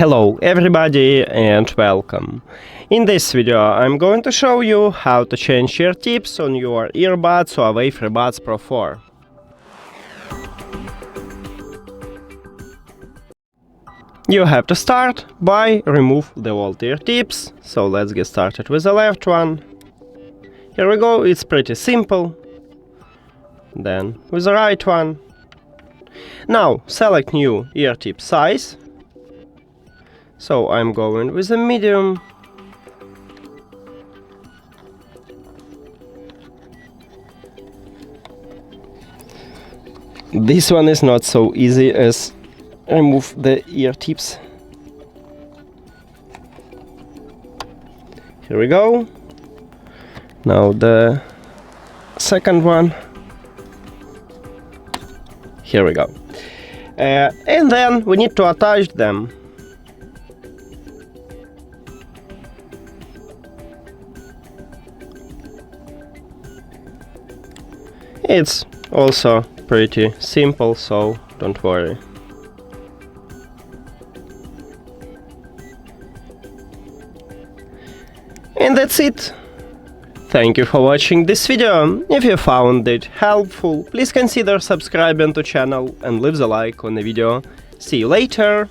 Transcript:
Hello everybody and welcome. In this video I'm going to show you how to change ear tips on your earbuds HUAWEI FreeBuds Pro 4. You have to start by remove the old ear tips, so let's get started with the left one. Here we go, it's pretty simple. Then with the right one. Now select new ear tip size. So I'm going with a medium. This one is not so easy as remove the ear tips. Here we go. Now the second one. Here we go. And then we need to attach them. It's also pretty simple, so don't worry. And that's it. Thank you for watching this video. If you found it helpful, please consider subscribing to channel and leave the like on the video. See you later!